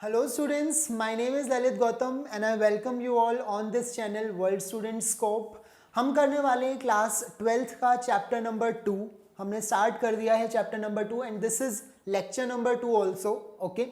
Hello students, my name is Lalit Gautam and I welcome you all on this channel World Student Scope. हम करने वाले हैं class 12th का chapter number 2. हमने start कर दिया है chapter number 2 and this is lecture number 2 also. Okay,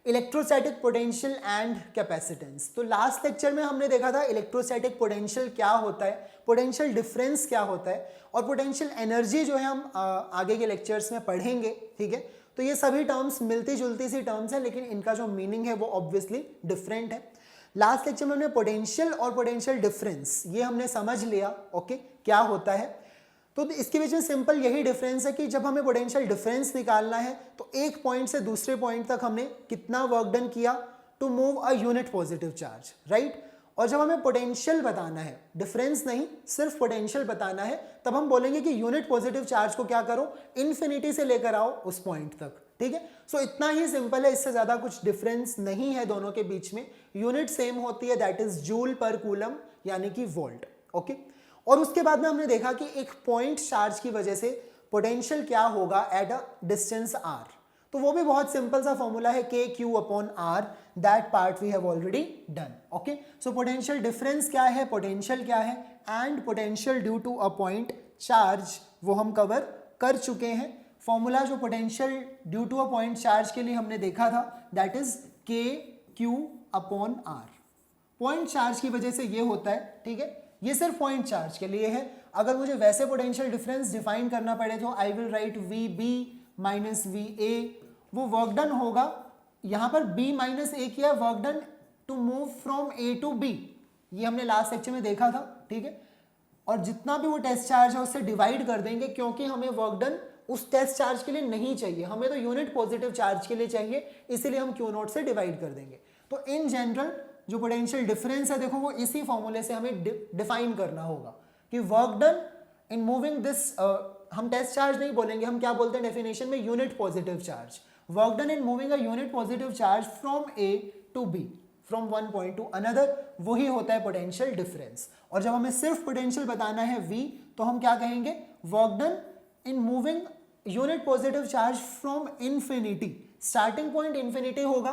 electrostatic potential and capacitance. तो लास्ट लेक्चर में हमने देखा था इलेक्ट्रोस्टैटिक पोटेंशियल क्या होता है, पोटेंशियल डिफरेंस क्या होता है और पोटेंशियल एनर्जी जो है हम आगे के लेक्चर्स में पढ़ेंगे. ठीक है, तो ये सभी टर्म्स मिलती जुलती सी टर्म्स हैं लेकिन इनका जो मीनिंग है वो ऑब्वियसली डिफरेंट है. लास्ट लेक्चर में हमने पोटेंशियल और पोटेंशियल डिफरेंस ये हमने समझ लिया. ओके, क्या होता है. तो इसके बीच में सिंपल यही डिफरेंस है कि जब हमें पोटेंशियल डिफरेंस निकालना है तो एक पॉइंट से दूसरे पॉइंट तक हमने कितना वर्क डन किया to move a unit positive charge, right. और जब हमें पोटेंशियल बताना है, डिफरेंस नहीं सिर्फ पोटेंशियल बताना है, तब हम बोलेंगे कि यूनिट पॉजिटिव चार्ज को क्या करो, इन्फिनिटी से लेकर आओ उस पॉइंट तक. ठीक है, सो इतना ही सिंपल है, इससे ज्यादा कुछ डिफरेंस नहीं है दोनों के बीच में. यूनिट सेम होती है, दैट इज जूल पर कूलम यानी कि वोल्ट. ओके, और उसके बाद में हमने देखा कि एक पॉइंट चार्ज की वजह से पोटेंशियल क्या होगा एट अ डिस्टेंस आर. तो वो भी बहुत सिंपल सा फॉर्मूला है K Q upon R. That part we have already done. Okay, so potential difference क्या है, पोटेंशियल क्या है and potential due to a point charge वो हम कवर कर चुके हैं. फॉर्मूला जो potential due to a point charge के लिए हमने देखा था that is K Q upon R. Point charge की वजह से ये होता है. ठीक है, ये सिर्फ पॉइंट चार्ज के लिए है. अगर मुझे वैसे पोटेंशियल डिफरेंस डिफाइन करना पड़े तो I will write V B minus V A. वो वर्क डन होगा, यहां पर b माइनस ए किया, work done to move from A to B. ये हमने लास्ट लेक्चर में देखा था. ठीक है, और जितना भी वो टेस्ट चार्ज है उससे डिवाइड कर देंगे क्योंकि हमें वर्क डन उस टेस्ट चार्ज के लिए नहीं चाहिए, हमें तो यूनिट पॉजिटिव चार्ज के लिए चाहिए, इसीलिए हम क्यू नॉट से डिवाइड कर देंगे. तो इन जनरल जो पोटेंशियल डिफरेंस है देखो वो इसी फॉर्मूले से हमें डिफाइन करना होगा कि work done in moving this, हम टेस्ट चार्ज नहीं बोलेंगे, हम क्या बोलते हैं डेफिनेशन में, unit positive charge. Work done in moving a unit positive charge from A to B, from one point to another, वही होता है पोटेंशियल डिफरेंस. और जब हमें सिर्फ पोटेंशियल बताना है v, तो हम क्या कहेंगे, work done in moving unit positive charge from infinity. Starting point infinity होगा,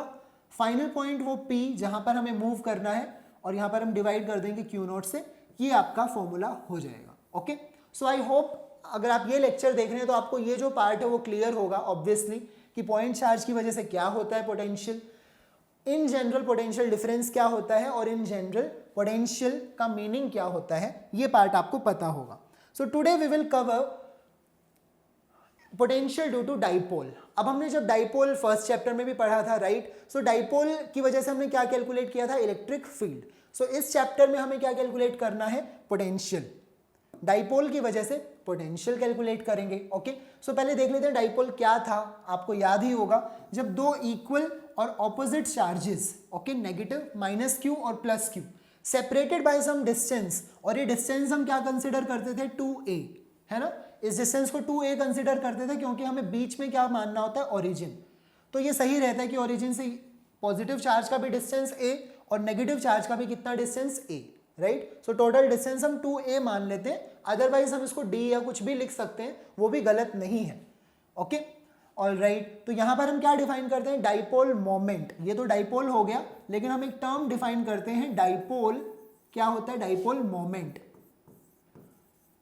फाइनल पॉइंट वो p जहां पर हमें मूव करना है, और यहां पर हम डिवाइड कर देंगे क्यू नॉट से. ये आपका फॉर्मूला हो जाएगा. ओके, सो आई होप अगर आप ये लेक्चर देख रहे हैं तो आपको ये जो पार्ट है वो क्लियर होगा ऑब्वियसली कि पॉइंट चार्ज की वजह से क्या होता है potential, in general potential difference क्या होता है और इन जनरल पोटेंशियल का मीनिंग क्या होता है, ये पार्ट आपको पता होगा. So today we will cover potential due to dipole. अब हमने जब डाइपोल फर्स्ट चैप्टर में भी पढ़ा था, राइट. सो डाइपोल की वजह से हमने क्या कैलकुलेट किया था, इलेक्ट्रिक फील्ड. सो इस चैप्टर में हमें क्या कैलकुलेट करना है, पोटेंशियल. डाइपोल की वजह से पोटेंशियल कैलकुलेट करेंगे. ओके, सो पहले देख लेते हैं डाइपोल क्या था. आपको याद ही होगा, जब दो इक्वल और opposite charges, okay, negative minus Q और plus Q, separated by some distance, और ये डिस्टेंस हम क्या कंसिडर करते थे, 2a, है ना. इस डिस्टेंस को 2a कंसिडर करते थे क्योंकि हमें बीच में क्या मानना होता है, ओरिजिन. तो ये सही रहता है कि ओरिजिन से पॉजिटिव चार्ज का भी डिस्टेंस a और नेगेटिव चार्ज का भी कितना distance a, right. So total distance हम 2a मान लेते हैं, अदरवाइज हम इसको d या कुछ भी लिख सकते हैं, वो भी गलत नहीं है. Okay, all right. तो यहां पर हम क्या डिफाइन करते हैं, डाइपोल मोमेंट. ये तो डाइपोल हो गया, लेकिन हम एक टर्म डिफाइन करते हैं डाइपोल. क्या होता है, डाइपोल मोमेंट.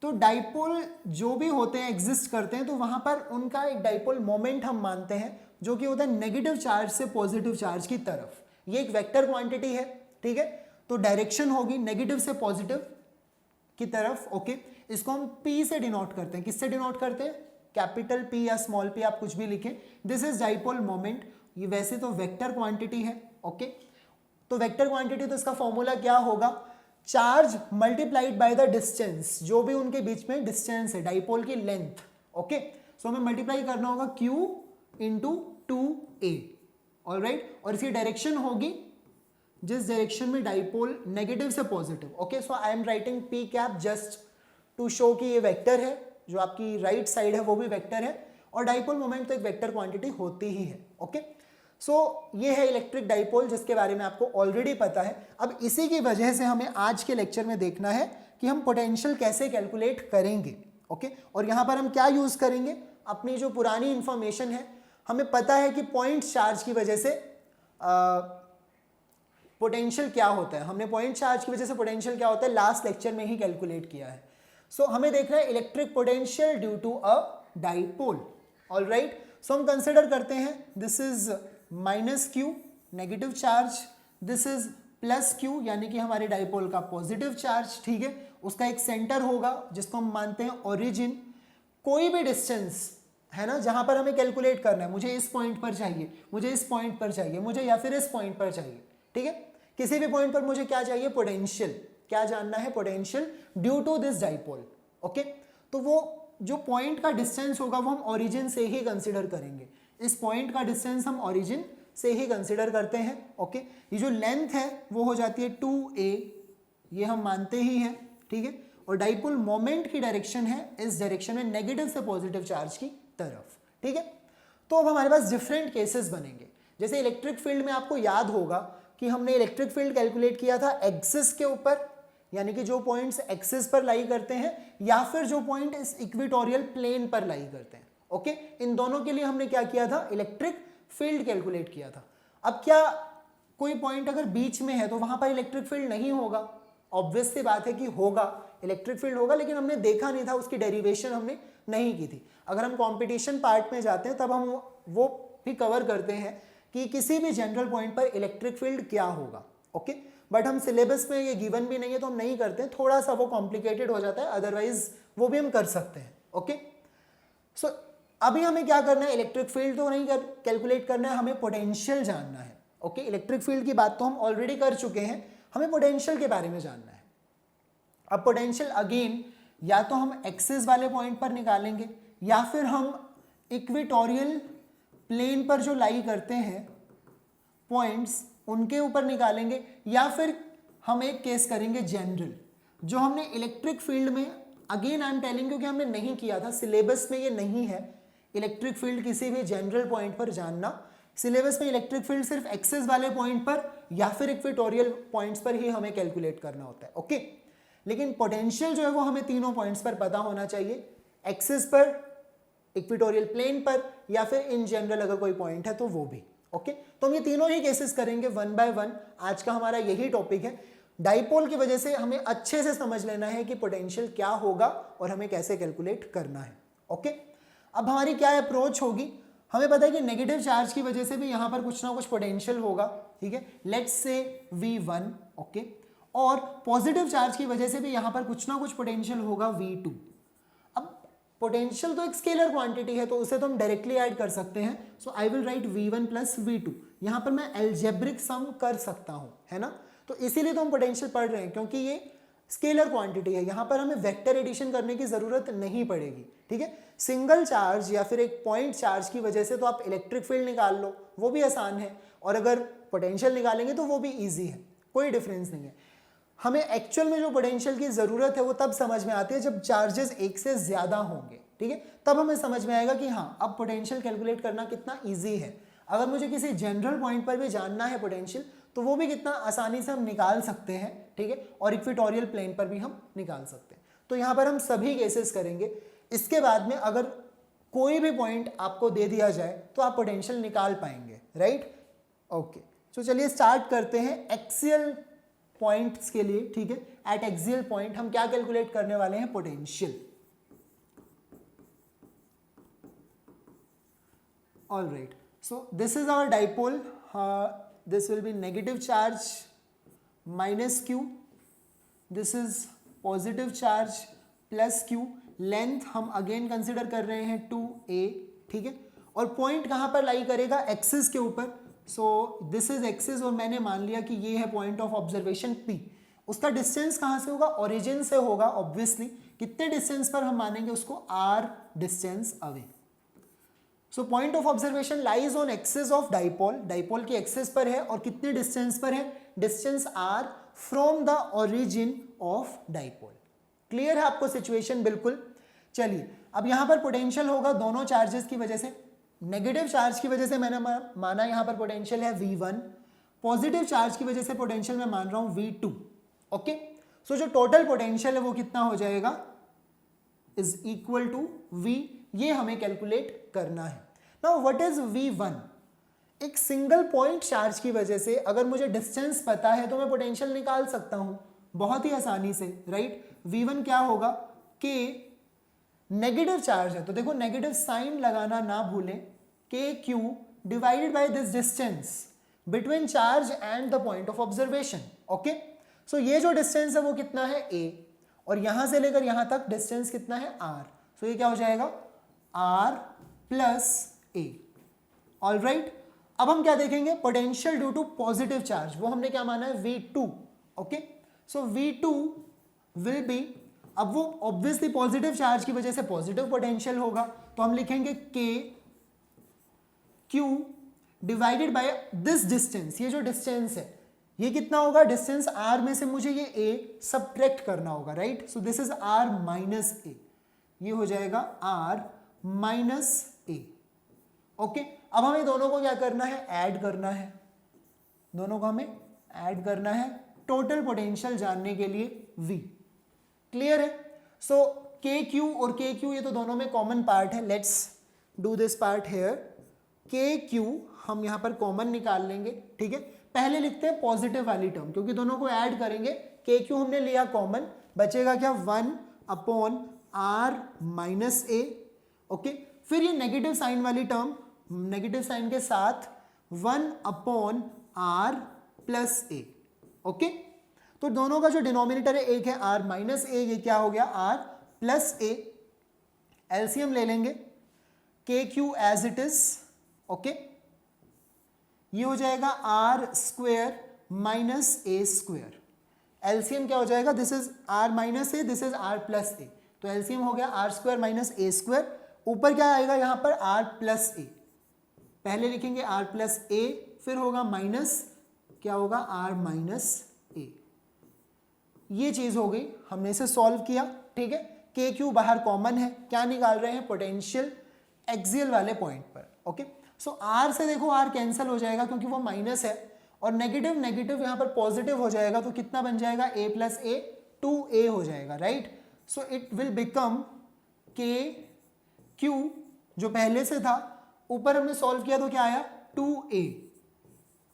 तो डाइपोल जो भी होते हैं, एग्जिस्ट करते हैं, तो वहां पर उनका एक डाइपोल मोमेंट हम मानते हैं जो कि होता है नेगेटिव चार्ज से पॉजिटिव चार्ज की तरफ. ये एक वेक्टर क्वांटिटी है. ठीक है, तो डायरेक्शन होगी नेगेटिव से पॉजिटिव की तरफ. ओके, इसको हम p से डिनोट करते हैं. किससे डिनोट करते हैं, कैपिटल P या स्मॉल p, आप कुछ भी लिखें. This is dipole moment. ये वैसे तो वेक्टर क्वांटिटी है. ओके, तो वेक्टर क्वांटिटी, तो इसका फॉर्मूला क्या होगा, charge multiplied by the distance, जो भी उनके बीच में डिस्टेंस है, डाइपोल की लेंथ. ओके, सो हमें मल्टीप्लाई करना होगा q into 2a. All right, और इसकी डायरेक्शन होगी जिस डायरेक्शन में डाइपोल नेगेटिव से positive. Okay, so I am writing p cap just to show कि ये वेक्टर है, जो आपकी राइट साइड है वो भी वेक्टर है, और डाइपोल मोमेंट तो एक वेक्टर क्वांटिटी होती ही है. ओके, सो ये है इलेक्ट्रिक डाइपोल, जिसके बारे में आपको ऑलरेडी पता है. अब इसी की वजह से हमें आज के लेक्चर में देखना है कि हम पोटेंशियल कैसे कैलकुलेट करेंगे. ओके, और यहाँ पर हम क्या यूज करेंगे, अपनी जो पुरानी इंफॉर्मेशन है. हमें पता है कि पॉइंट चार्ज की वजह से पोटेंशियल क्या होता है, हमने पॉइंट चार्ज की वजह से पोटेंशियल क्या होता है लास्ट लेक्चर में ही कैलकुलेट किया है। सो हमें देखना है electric potential due to a dipole. All right, so हम कंसिडर करते हैं this is minus Q negative charge, this is plus Q यानी कि हमारे डाइपोल का पॉजिटिव चार्ज, ठीक है। उसका एक सेंटर होगा जिसको हम मानते हैं ओरिजिन। कोई भी डिस्टेंस है ना जहां पर हमें कैलकुलेट करना है, मुझे इस पॉइंट पर चाहिए, मुझे इस पॉइंट पर चाहिए, मुझे या फिर इस पॉइंट पर चाहिए, ठीक है। किसी भी पॉइंट पर मुझे क्या चाहिए, पोटेंशियल, क्या जानना है, potential due to this dipole. Okay, तो वो जो पॉइंट का डिस्टेंस होगा वो हम ओरिजिन से ही कंसिडर करेंगे। इस पॉइंट का डिस्टेंस हम ओरिजिन से ही कंसिडर करते हैं। ओके, ये जो लेंथ है वो हो जाती है 2a, ये हम मानते ही हैं, ठीक है। और डाइपोल मोमेंट की डायरेक्शन है इस डायरेक्शन में नेगेटिव से पॉजिटिव चार्ज की तरफ, ठीक है। तो अब हमारे पास डिफरेंट केसेस बनेंगे। जैसे इलेक्ट्रिक फील्ड में आपको याद होगा कि हमने इलेक्ट्रिक फील्ड कैलकुलेट किया था एक्सिस के ऊपर, यानी कि जो पॉइंट्स एक्सिस पर लाई करते हैं या फिर जो पॉइंट इस इक्वेटोरियल प्लेन पर लाई करते हैं। ओके, इन दोनों के लिए हमने क्या किया था, इलेक्ट्रिक फील्ड कैलकुलेट किया था। अब क्या कोई पॉइंट अगर बीच में है तो वहां पर इलेक्ट्रिक फील्ड नहीं होगा? ऑब्वियस सी बात है कि होगा, इलेक्ट्रिक फील्ड होगा, लेकिन हमने देखा नहीं था, उसकी डेरिवेशन हमने नहीं की थी। अगर हम कंपटीशन पार्ट में जाते हैं तब हम वो भी कवर करते हैं कि किसी भी जनरल पॉइंट पर इलेक्ट्रिक फील्ड क्या होगा। ओके, बट हम सिलेबस में ये गिवन भी नहीं है तो हम नहीं करते हैं, थोड़ा सा वो कॉम्प्लिकेटेड हो जाता है, अदरवाइज वो भी हम कर सकते हैं। ओके, सो अभी हमें क्या करना है, इलेक्ट्रिक फील्ड तो नहीं कैलकुलेट करना है, हमें पोटेंशियल जानना है। ओके, इलेक्ट्रिक फील्ड की बात तो हम ऑलरेडी कर चुके हैं, हमें पोटेंशियल के बारे में जानना है। अब पोटेंशियल अगेन या तो हम एक्सिस वाले पॉइंट पर निकालेंगे या फिर हम इक्वेटोरियल प्लेन पर जो लाई करते हैं पॉइंट्स उनके ऊपर निकालेंगे, या फिर हम एक केस करेंगे जनरल, जो हमने इलेक्ट्रिक फील्ड में अगेन आई एम टेलिंग क्योंकि हमने नहीं किया था, सिलेबस में ये नहीं है इलेक्ट्रिक फील्ड किसी भी जनरल पॉइंट पर जानना। सिलेबस में इलेक्ट्रिक फील्ड सिर्फ एक्सिस वाले पॉइंट पर या फिर इक्वेटोरियल पॉइंट्स पर ही हमें कैलकुलेट करना होता है। ओके, लेकिन पोटेंशियल जो है वो हमें तीनों पॉइंट्स पर पता होना चाहिए, एक्सिस पर, इक्वेटोरियल प्लेन पर, या फिर इन जनरल अगर कोई पॉइंट है तो वो भी। ओके, तो हम ये तीनों ही केसेस करेंगे वन बाय वन। आज का हमारा यही टॉपिक है। डाइपोल की वजह से हमें अच्छे से समझ लेना है कि पोटेंशियल क्या होगा और हमें कैसे कैलकुलेट करना है। ओके, अब हमारी क्या अप्रोच होगी, हमें पता है कि नेगेटिव चार्ज की वजह से भी यहाँ पर कुछ ना कुछ पोटेंशियल होगा, ठीक है, लेट्स से V1। ओके, और पॉजिटिव चार्ज की वजह से भी यहाँ पर कुछ ना कुछ पोटेंशियल होगा V2। अब पोटेंशियल तो एक स्केलर क्वांटिटी है तो उसे तो हम डायरेक्टली ऐड कर सकते हैं। So I will write V1 plus V2, यहाँ पर मैं एल्जेब्रिक सम कर सकता हूँ, है ना। तो इसीलिए तो हम पोटेंशियल पढ़ रहे हैं क्योंकि ये स्केलर क्वांटिटी है, यहाँ पर हमें वेक्टर एडिशन करने की जरूरत नहीं पड़ेगी, ठीक है। सिंगल चार्ज या फिर एक पॉइंट चार्ज की वजह से तो आप इलेक्ट्रिक फील्ड निकाल लो, वो भी आसान है, और अगर पोटेंशियल निकालेंगे तो वो भी ईजी है, कोई डिफरेंस नहीं है। हमें एक्चुअल में जो पोटेंशियल की ज़रूरत है वो तब समझ में आती है जब चार्जेस एक से ज़्यादा होंगे, ठीक है, तब हमें समझ में आएगा कि हाँ अब पोटेंशियल कैलकुलेट करना कितना ईजी है। अगर मुझे किसी जनरल पॉइंट पर भी जानना है पोटेंशियल तो वो भी कितना आसानी से हम निकाल सकते हैं, ठीक है, और इक्वेटोरियल प्लेन पर भी हम निकाल सकते हैं। तो यहाँ पर हम सभी केसेस करेंगे। इसके बाद में अगर कोई भी पॉइंट आपको दे दिया जाए तो आप पोटेंशियल निकाल पाएंगे, राइट। ओके, तो चलिए स्टार्ट करते हैं एक्सियल पॉइंट्स के लिए, ठीक है। एट एक्सियल पॉइंट हम क्या कैलकुलेट करने वाले हैं, potential. All right, so this is our dipole, this will be negative charge minus q, this is positive charge plus q, length हम अगेन कंसिडर कर रहे हैं 2a, ठीक है, और पॉइंट कहाँ पर लाई करेगा, एक्सिस के ऊपर। सो दिस इज एक्सिस और मैंने मान लिया कि ये है पॉइंट ऑफ ऑब्जर्वेशन p। उसका डिस्टेंस कहाँ से होगा, ओरिजिन से होगा ऑब्वियसली। कितने डिस्टेंस पर हम मानेंगे उसको, r distance away. So point of observation lies on axis of dipole, dipole की एक्सिस पर है और कितने डिस्टेंस पर है, distance r from the origin of dipole. Clear है आपको सिचुएशन, बिल्कुल। चलिए अब यहाँ पर पोटेंशियल होगा दोनों चार्जेस की वजह से। नेगेटिव चार्ज की वजह से मैंने माना यहाँ पर पोटेंशियल है V1, पॉजिटिव चार्ज की वजह से पोटेंशियल मैं मान रहा हूँ V2। ओके, सो जो टोटल पोटेंशियल है वो कितना हो जाएगा, इज इक्वल टू V, ये हमें कैलकुलेट करना है। नाउ व्हाट इज V1, एक सिंगल पॉइंट चार्ज की वजह से अगर मुझे डिस्टेंस पता है तो मैं पोटेंशियल निकाल सकता हूं बहुत ही आसानी से, राइट। V1 क्या होगा कि नेगेटिव चार्ज है तो देखो नेगेटिव साइन लगाना ना भूलें, K Q divided by this distance between charge and the point of observation. Okay, so ये जो डिस्टेंस है वो कितना है a, और यहां से लेकर यहां तक डिस्टेंस कितना है r। सो ये क्या हो जाएगा r plus a। All right, अब हम क्या देखेंगे, potential due to positive charge, वो हमने क्या माना है V2। Okay, so V2 will be, अब वो ऑब्वियसली पॉजिटिव चार्ज की वजह से पॉजिटिव पोटेंशियल होगा, तो हम लिखेंगे K Q divided by this distance, ये जो डिस्टेंस है ये कितना होगा, डिस्टेंस r में से मुझे ये a सब्ट्रैक्ट करना होगा, right. So this is r minus a, ये हो जाएगा r माइनस a। ओके, अब हमें दोनों को क्या करना है, ऐड करना है, दोनों को हमें ऐड करना है टोटल पोटेंशियल जानने के लिए V। क्लियर है। सो के क्यू और के क्यू ये तो दोनों में कॉमन पार्ट है, let's do this part here. के क्यू हम यहां पर कॉमन निकाल लेंगे, ठीक है। पहले लिखते हैं पॉजिटिव वाली टर्म, क्योंकि दोनों को ऐड करेंगे, के क्यू हमने लिया कॉमन, बचेगा क्या 1 upon r minus a। Okay, फिर ये नेगेटिव साइन वाली टर्म, नेगेटिव साइन के साथ 1 upon r plus a। Okay, तो दोनों का जो डिनोमिनेटर है एक है r माइनस a, ये क्या हो गया r प्लस a। एलसीएम ले लेंगे, K Q as it is. Okay, ये हो जाएगा r square minus a square. LCM क्या हो जाएगा, this is r minus a, this is r plus a, तो एलसीएम हो गया r square minus a square. ऊपर क्या आएगा यहां पर r प्लस a, पहले लिखेंगे r प्लस a, फिर होगा माइनस, क्या होगा r माइनस a। ये चीज हो गई, हमने इसे सॉल्व किया, ठीक है। के क्यू बाहर कॉमन है, क्या निकाल रहे हैं, पोटेंशियल एक्सियल वाले पॉइंट पर। ओके, सो r से देखो r कैंसिल हो जाएगा क्योंकि वो माइनस है, और नेगेटिव नेगेटिव यहां पर पॉजिटिव हो जाएगा, तो कितना बन जाएगा a प्लस a, 2a हो जाएगा, right. So it will become के क्यू, जो पहले से था, ऊपर हमने सॉल्व किया तो क्या आया 2a,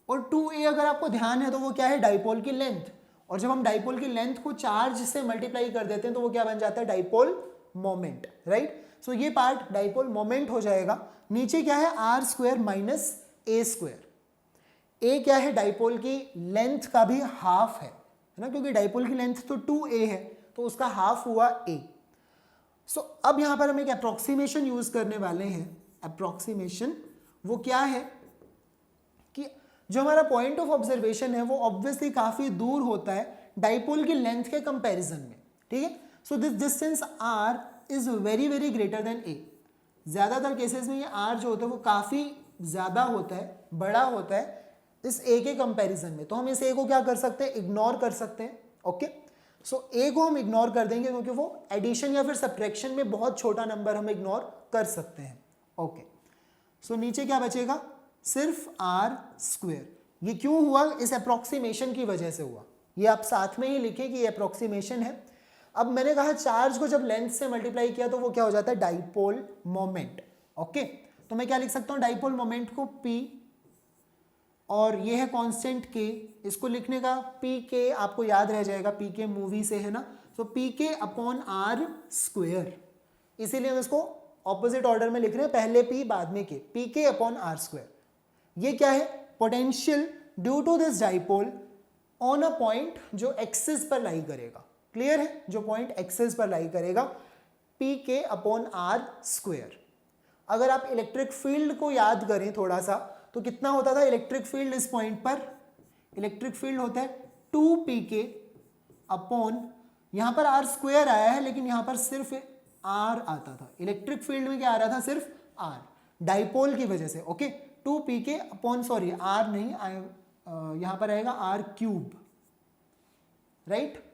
और 2a अगर आपको ध्यान है तो वो क्या है, डाइपोल की लेंथ, और जब हम डाइपोल की लेंथ को चार्ज से मल्टीप्लाई कर देते हैं तो वो क्या बन जाता है, डाइपोल मोमेंट, राइट। सो ये पार्ट डाइपोल मोमेंट हो जाएगा। नीचे क्या है, R square minus A square. A क्या है, डाइपोल की लेंथ का भी हाफ है ना, क्योंकि डाइपोल की लेंथ तो 2a है, तो उसका हाफ हुआ a। सो अब यहां पर हम एक अप्रोक्सीमेशन यूज करने वाले हैं। अप्रोक्सीमेशन वो क्या है कि जो हमारा पॉइंट ऑफ ऑब्जर्वेशन है वो ऑब्वियसली काफी दूर होता है डाइपोल की लेंथ के कंपैरिजन में, ठीक है। So this distance r is very very greater than a। ज्यादातर केसेस में ये r जो होता है वो काफी ज्यादा होता है, बड़ा होता है इस a के कंपैरिजन में, तो हम इस a को क्या कर सकते हैं, इग्नोर कर सकते हैं। ओके, सो a को हम इग्नोर कर देंगे क्योंकि वो एडिशन या फिर सब्ट्रैक्शन में बहुत छोटा नंबर हम इग्नोर कर सकते हैं। ओके, सो नीचे क्या बचेगा, सिर्फ r स्क्वायर। ये क्यों हुआ, इस अप्रोक्सीमेशन की वजह से हुआ, ये आप साथ में ही लिखें कि ये अप्रोक्सीमेशन है। अब मैंने कहा चार्ज को जब लेंथ से मल्टीप्लाई किया तो वो क्या हो जाता है, डाइपोल मोमेंट। ओके, तो मैं क्या लिख सकता हूं, डाइपोल मोमेंट को p, और ये है कांस्टेंट k, इसको लिखने का p k आपको याद रह जाएगा, p k मूवी से है ना, तो p k upon r square, इसीलिए हम इसको ऑपोजिट ऑर्डर में लिख रहे हैं, पहले p बाद में k, p k upon r square. ये क्या है, potential due to this dipole on a point जो एक्सिस पर लाई करेगा। क्लियर है, जो पॉइंट एक्सिस पर लाई करेगा, P K upon R square. अगर आप इलेक्ट्रिक फील्ड को याद करें थोड़ा सा, तो कितना होता था इलेक्ट्रिक फील्ड इस पॉइंट पर, इलेक्ट्रिक फील्ड होता है 2pk अपॉन, यहां पर आर स्क्वायर आया है लेकिन यहां पर सिर्फ आर आता था, इलेक्ट्रिक फील्ड में क्या आ रहा था, सिर्फ आर, डाइपोल की वजह से। Okay, 2pk upon, sorry R नहीं, यहां पर आएगा R cube, right.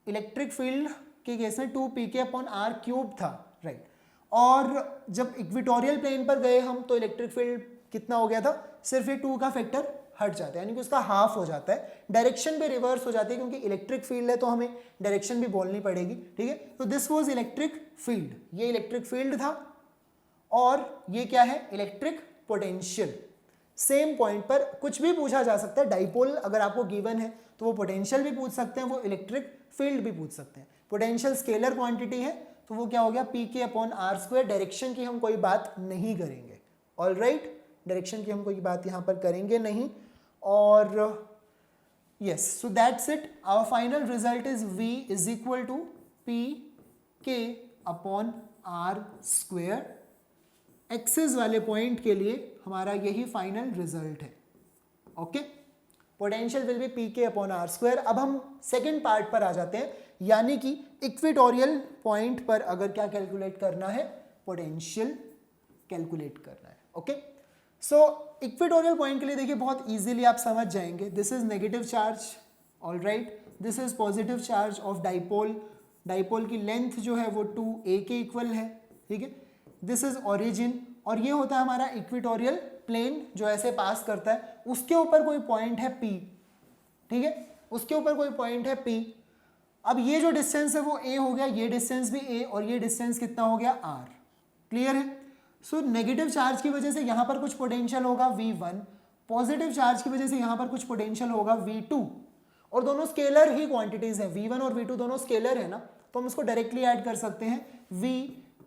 Electric field के केस में 2pk अपॉन आर क्यूब था, राइट। और जब इक्वेटोरियल प्लेन पर गए हम तो इलेक्ट्रिक फील्ड कितना हो गया था, सिर्फ ये 2 का फैक्टर हट जाता है, यानी कि उसका हाफ हो जाता है, डायरेक्शन भी रिवर्स हो जाती है, क्योंकि इलेक्ट्रिक फील्ड है तो हमें डायरेक्शन भी बोलनी पड़ेगी, ठीक है। तो दिस वाज इलेक्ट्रिक फील्ड, ये इलेक्ट्रिक फील्ड था, और ये क्या है, इलेक्ट्रिक पोटेंशियल। सेम पॉइंट पर कुछ भी पूछा जा सकता है। डाइपोल अगर आपको गिवन है तो वो पोटेंशियल भी पूछ सकते हैं, वो इलेक्ट्रिक फील्ड भी पूछ सकते हैं। पोटेंशियल स्केलर क्वांटिटी है तो वो क्या हो गया, P K upon R square. Direction की हम कोई बात नहीं करेंगे, ऑलराइट, डायरेक्शन की हम कोई बात यहाँ पर करेंगे नहीं। और yes, so that's it. Our final result is V is equal to P K upon R square. Axis वाले पॉइंट के लिए हमारा यही फाइनल रिजल्ट है। Okay, potential will be P K upon R square. अब हम सेकेंड पार्ट पर आ जाते हैं, यानी कि इक्वेटोरियल पॉइंट पर अगर क्या कैलकुलेट करना है, पोटेंशियल कैलकुलेट करना है। ओके, सो इक्वेटोरियल पॉइंट के लिए देखिए बहुत इजीली आप समझ जाएंगे। This is negative charge, alright, this is positive charge of dipole. Dipole की लेंथ जो है वो 2a के इक्वल है, ठीक है। दिस इज ओरिजिन, और ये होता है हमारा इक्वेटोरियल प्लेन जो ऐसे पास करता है, उसके ऊपर कोई पॉइंट है P, ठीक है, उसके ऊपर कोई पॉइंट है P। अब ये जो डिस्टेंस है वो a हो गया, ये डिस्टेंस भी a, और ये डिस्टेंस कितना हो गया r। क्लियर है। सो नेगेटिव चार्ज की वजह से यहाँ पर कुछ पोटेंशियल होगा V1, पॉजिटिव चार्ज की वजह से यहाँ पर कुछ पोटेंशियल होगा V2, और दोनों स्केलर ही क्वांटिटीज हैं। V1 और V2 दोनों स्केलर है ना, तो हम इसको डायरेक्टली ऐड कर सकते हैं। V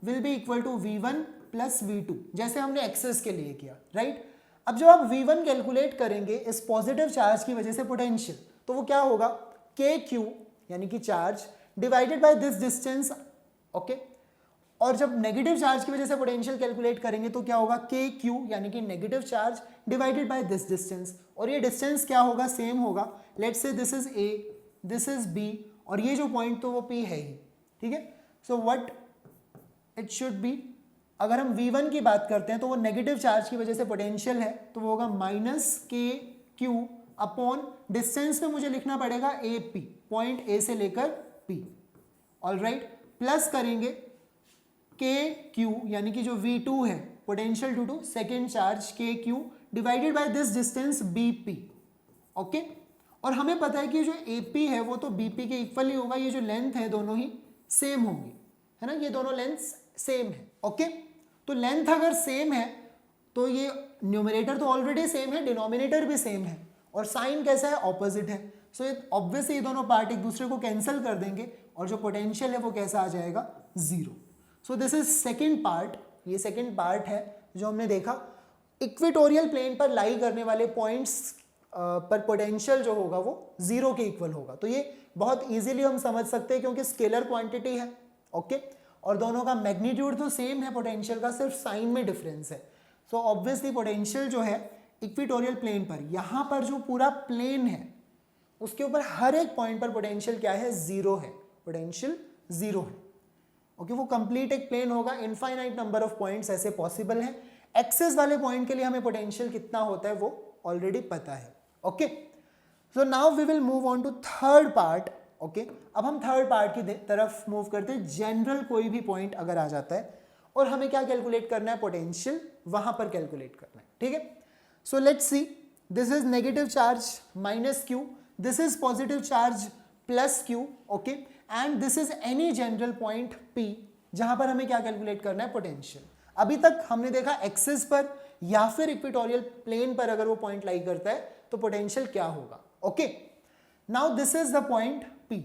will be equal to V1 plus V2, जैसे हमने एक्सेस के लिए किया, राइट। अब जब आप V1 कैलकुलेट करेंगे इस पॉजिटिव चार्ज की वजह से पोटेंशियल, तो वो क्या होगा, KQ यानी कि charge divided by this distance. Okay, और जब नेगेटिव चार्ज की वजह से पोटेंशियल कैलकुलेट करेंगे तो क्या होगा, KQ यानी कि negative charge divided by this distance, और ये डिस्टेंस क्या होगा, सेम होगा। Let's say this is A, this is B, और ये जो पॉइंट तो वो P है ही, ठीक है। So what it should be, अगर हम V1 की बात करते हैं तो वो नेगेटिव चार्ज की वजह से पोटेंशियल है, तो वो होगा माइनस KQ अपॉन डिस्टेंस में मुझे लिखना पड़ेगा AP, पॉइंट A से लेकर P, ऑलराइट, प्लस करेंगे KQ यानी कि जो V2 है, potential due to second charge KQ divided by this distance BP। Okay, और हमें पता है कि जो AP है वो तो BP के इक्वल ही होगा, ये जो लेंथ है दोनों ही सेम होंगी, है ना, ये दोनों लेंथ सेम है। ओके, तो लेंथ अगर सेम है तो ये न्यूमरेटर तो ऑलरेडी सेम है, डिनोमिनेटर भी सेम है, और साइन कैसा है, ऑपोजिट है। सो ऑब्वियसली ये दोनों पार्ट एक दूसरे को कैंसिल कर देंगे, और जो पोटेंशियल है वो कैसा आ जाएगा, 0। सो दिस इज सेकेंड पार्ट, ये सेकेंड पार्ट है जो हमने देखा। इक्वेटोरियल प्लेन पर लाई करने वाले पॉइंट्स पर पोटेंशियल जो होगा वो 0 के इक्वल होगा। तो ये बहुत इजीली हम समझ सकते हैं क्योंकि स्केलर क्वांटिटी है, ओके, और दोनों का मैग्नीट्यूड तो सेम है पोटेंशियल का, सिर्फ साइन में डिफरेंस है। सो ऑब्वियसली पोटेंशियल जो है इक्वेटोरियल प्लेन पर, यहाँ पर जो पूरा प्लेन है उसके ऊपर हर एक पॉइंट पर पोटेंशियल क्या है, 0 है, पोटेंशियल 0 है। ओके, वो कंप्लीट एक प्लेन होगा, इनफाइनाइट नंबर ऑफ पॉइंट्स ऐसे पॉसिबल हैं। एक्सेस वाले पॉइंट के लिए हमें पोटेंशियल कितना होता है वो ऑलरेडी पता है। Okay, so now we will move on to third part. Okay, अब हम थर्ड पार्ट की तरफ मूव करते हैं। जनरल कोई भी पॉइंट अगर आ जाता है और हमें क्या कैलकुलेट करना है, पोटेंशियल वहां पर कैलकुलेट करना है, ठीक है। So let's see, this is negative charge minus Q, this is positive charge plus Q, okay, and this is any general point P जहां पर हमें क्या कैलकुलेट करना है, पोटेंशियल। अभी तक हमने देखा एक्सिस पर या फिर इक्वेटोरियल प्लेन पर अगर वो पॉइंट लाई करता है तो पोटेंशियल क्या होगा। Okay, now this is the point P।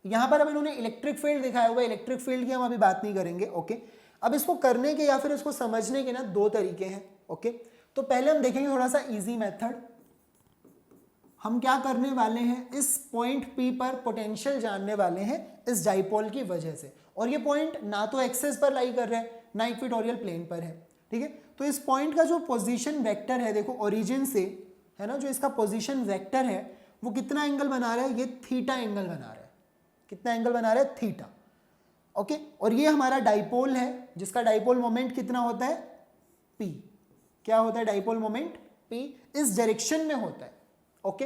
यहां पर अब इन्होंने इलेक्ट्रिक फील्ड दिखाया हुआ है, इलेक्ट्रिक फील्ड की हम अभी बात नहीं करेंगे। ओके, अब इसको करने के या फिर इसको समझने के ना 2 तरीके हैं। ओके, तो पहले हम देखेंगे थोड़ा सा इजी मेथड। हम क्या करने वाले हैं, इस पॉइंट P पर पोटेंशियल जानने वाले हैं इस डाइपोल की वजह से, और ये पॉइंट ना तो एक्सेस पर लाई कर रहा है ना इक्वेटोरियल प्लेन पर है, ठीक है। तो इस पॉइंट का जो पोजीशन वेक्टर है, देखो ओरिजिन से, है ना, जो इसका पोजीशन वेक्टर है वो कितना एंगल बना रहा है, ये थीटा एंगल बना रहा है। कितना एंगल बना रहा है, थीटा। ओके, और ये हमारा डाइपोल है जिसका डाइपोल मोमेंट कितना होता है, P। क्या होता है डाइपोल मोमेंट, P, इस डायरेक्शन में होता है। ओके,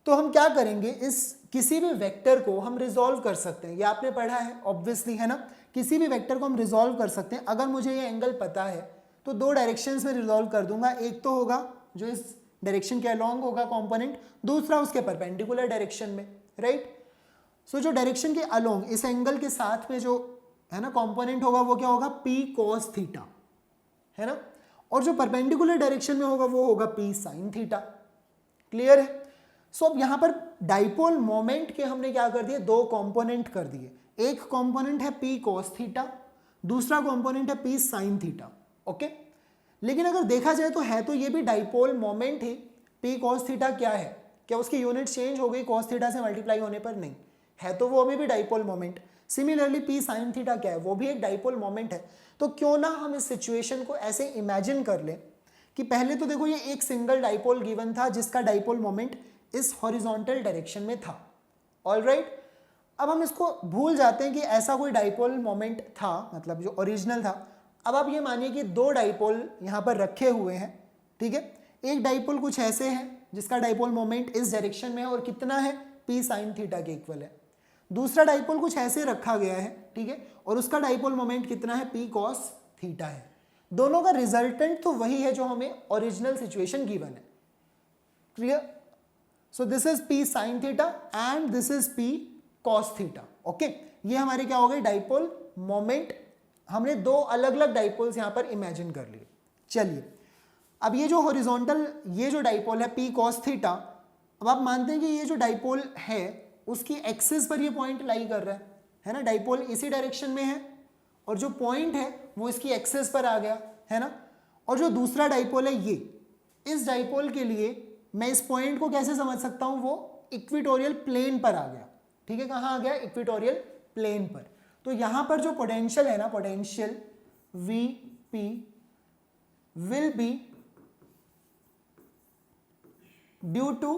तो हम क्या करेंगे, इस किसी भी वेक्टर को हम रिजॉल्व कर सकते हैं, ये आपने पढ़ा है ऑब्वियसली, है ना। किसी भी वेक्टर को हम रिजॉल्व कर सकते हैं। अगर मुझे ये एंगल पता है तो 2 डायरेक्शंस में रिजॉल्व कर दूंगा। एक तो होगा जो इस डायरेक्शन के अलोंग होगा कंपोनेंट, दूसरा उसके परपेंडिकुलर डायरेक्शन में, राइट। सो जो डायरेक्शन के अलोंग इस एंगल के साथ में जो है ना कंपोनेंट होगा वो क्या होगा, P cos थीटा, है ना। और जो परपेंडिकुलर डायरेक्शन में होगा वो होगा p sin थीटा। क्लियर है? सो अब यहाँ पर डाइपोल मोमेंट के हमने क्या कर दिए, दो कंपोनेंट कर दिए। एक कंपोनेंट है p cos थीटा, दूसरा कंपोनेंट है p sin थीटा। ओके, लेकिन अगर देखा जाए तो है तो ये भी डाइपोल मोमेंट ही। p cos थीटा क्या है, क्या उसकी यूनिट चेंज हो गई cos थीटा से मल्टीप्लाई होने पर? नहीं है, तो वो अभी भी dipole moment. Similarly p sin theta क्या है, वो भी एक डाइपोल मोमेंट है। तो क्यों ना हम इस सिचुएशन को ऐसे इमेजिन कर लें कि पहले तो देखो ये एक सिंगल डाइपोल गिवन था जिसका डाइपोल मोमेंट इस हॉरिजॉन्टल डायरेक्शन में था। ऑलराइट, अब हम इसको भूल जाते हैं कि ऐसा कोई डाइपोल मोमेंट था, मतलब जो ओरिजिनल था। अब आप ये मानिए कि दो डाइपोल यहाँ पर रखे हुए हैं, ठीक है। एक डाइपोल कुछ ऐसे है जिसका डाइपोल मोमेंट इस डायरेक्शन में है और कितना है, p sin थीटा के इक्वल है। दूसरा डाइपोल कुछ ऐसे रखा गया है, ठीक है, और उसका डाइपोल मोमेंट कितना है, p cos थीटा है। दोनों का रिजल्टेंट तो वही है जो हमें ओरिजिनल सिचुएशन गिवन है। Clear? So this is p sin theta and this is p cos theta. Okay, ये हमारे क्या हो गए, डाइपोल मोमेंट। हमने दो अलग अलग डाइपोल्स यहां पर इमेजिन कर लिए। चलिए, अब ये जो हॉरिजॉन्टल ये जो डाइपोल है p cos थीटा, अब आप मानते हैं कि ये जो डाइपोल है उसकी एक्सिस पर ये पॉइंट लाई कर रहा है ना, डाइपोल इसी डायरेक्शन में है और जो पॉइंट है वो इसकी एक्सिस पर आ गया है ना। और जो दूसरा डाइपोल है ये, इस डाइपोल के लिए मैं इस पॉइंट को कैसे समझ सकता हूं, वो इक्वेटोरियल प्लेन पर आ गया। ठीक है, कहां आ गया, इक्वेटोरियल प्लेन पर। तो यहां पर जो पोटेंशियल है ना, potential Vp will be due to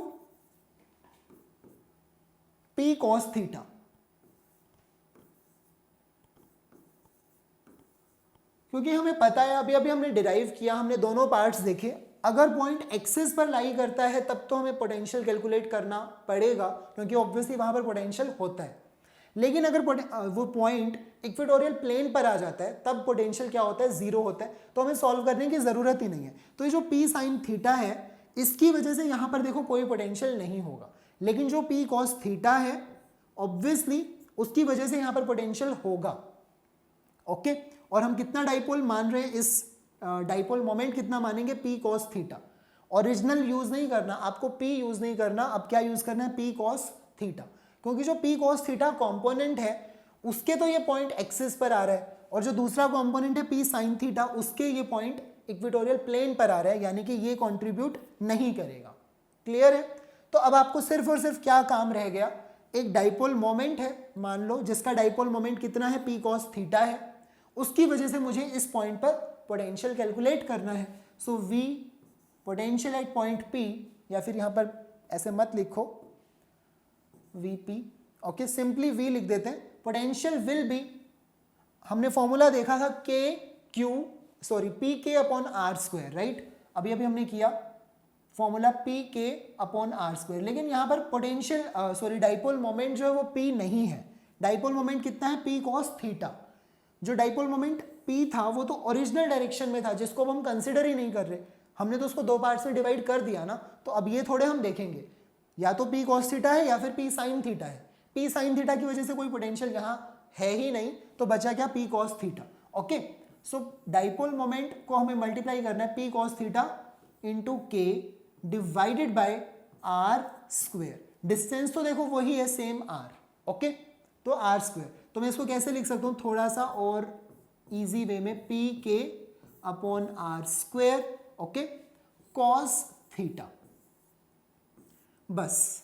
p cos theta. क्योंकि हमें पता है, अभी अभी हमने डिराइव किया, हमने दोनों पार्ट्स देखे। अगर पॉइंट एक्सिस पर लाई करता है तब तो हमें पोटेंशियल कैलकुलेट करना पड़ेगा, क्योंकि ऑब्वियसली वहां पर पोटेंशियल होता है। लेकिन अगर वो पॉइंट इक्वेटोरियल प्लेन पर आ जाता है तब पोटेंशियल क्या होता है, जीरो होता है। तो हमें सॉल्व करने की जरूरत ही नहीं है। तो ये जो p sin थीटा है इसकी वजह से यहां पर देखो कोई पोटेंशियल नहीं होगा, लेकिन जो p cos थीटा है ऑब्वियसली उसकी वजह से यहां पर पोटेंशियल होगा। ओके, और हम कितना डाइपोल मान रहे हैं, इस डाइपोल मोमेंट कितना मानेंगे, p cos theta. Original use नहीं करना आपको, p यूज नहीं करना, अब क्या यूज करना है, p cos थीटा। क्योंकि जो p cos थीटा कंपोनेंट है उसके तो ये पॉइंट एक्सिस पर आ रहा है, और जो दूसरा कंपोनेंट है p sin थीटा उसके ये पॉइंट इक्वेटोरियल प्लेन पर आ रहा है, यानी कि ये कंट्रीब्यूट नहीं करेगा। क्लियर है? तो अब आपको सिर्फ और सिर्फ क्या काम रह गया, एक डाइपोल मोमेंट है मान लो जिसका डाइपोल मोमेंट कितना है, p cos थीटा है, उसकी वजह से मुझे इस पॉइंट पर पोटेंशियल कैलकुलेट करना है। सो v potential at point p, या फिर यहां पर ऐसे मत लिखो vp, ओके, सिंपली v लिख देते हैं। पोटेंशियल विल बी, हमने फॉर्मूला देखा था p k upon R square, right. अभी अभी हमने किया formula p k upon R square, लेकिन यहां पर पोटेंशियल डाइपोल मोमेंट जो है वो p नहीं है। डाइपोल मोमेंट कितना है, p cos थीटा। जो डाइपोल मोमेंट p था वो तो ओरिजिनल डायरेक्शन में था, जिसको अब हम कंसिडर ही नहीं कर रहे, हमने तो उसको दो पार्ट्स में डिवाइड कर दिया ना। तो अब ये थोड़े हम देखेंगे, या तो p cos थीटा है या फिर p sin थीटा है। p sin थीटा की वजह से कोई पोटेंशियल यहाँ है ही नहीं, तो बचा क्या, p cos theta. Okay, so dipole moment को हमें मल्टीप्लाई करना है p cos theta into k divided by R square. Distance तो देखो वही है, सेम r, ओके, तो आर स्क्वायर। तो मैं इसको कैसे लिख सकता हूँ, थोड़ा सा और इजी वे में, p k upon R square, okay, cos theta, बस।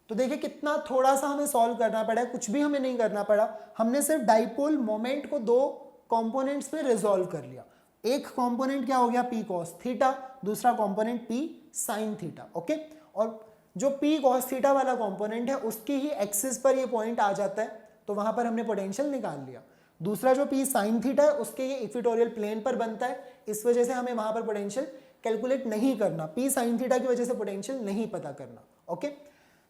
तो देखिए कितना थोड़ा सा हमें सॉल्व करना पड़ा है, कुछ भी हमें नहीं करना पड़ा, हमने सिर्फ डाइपोल मोमेंट को दो कंपोनेंट्स में रिजॉल्व कर लिया। एक कंपोनेंट क्या हो गया, p cos थीटा, दूसरा component p sin theta, okay. और जो p cos थीटा वाला कंपोनेंट है उसकी ही एक्सिस पर ये पॉइंट आ जाता है, तो वहां पर हमने पोटेंशियल निकाल लिया। दूसरा जो p sin थीटा है उसके ये इक्वेटोरियल प्लेन पर बनता है, इस वजह से हमें वहां पर पोटेंशियल कैलकुलेट नहीं करना, p sin थीटा की वजह से पोटेंशियल नहीं पता करना। Okay,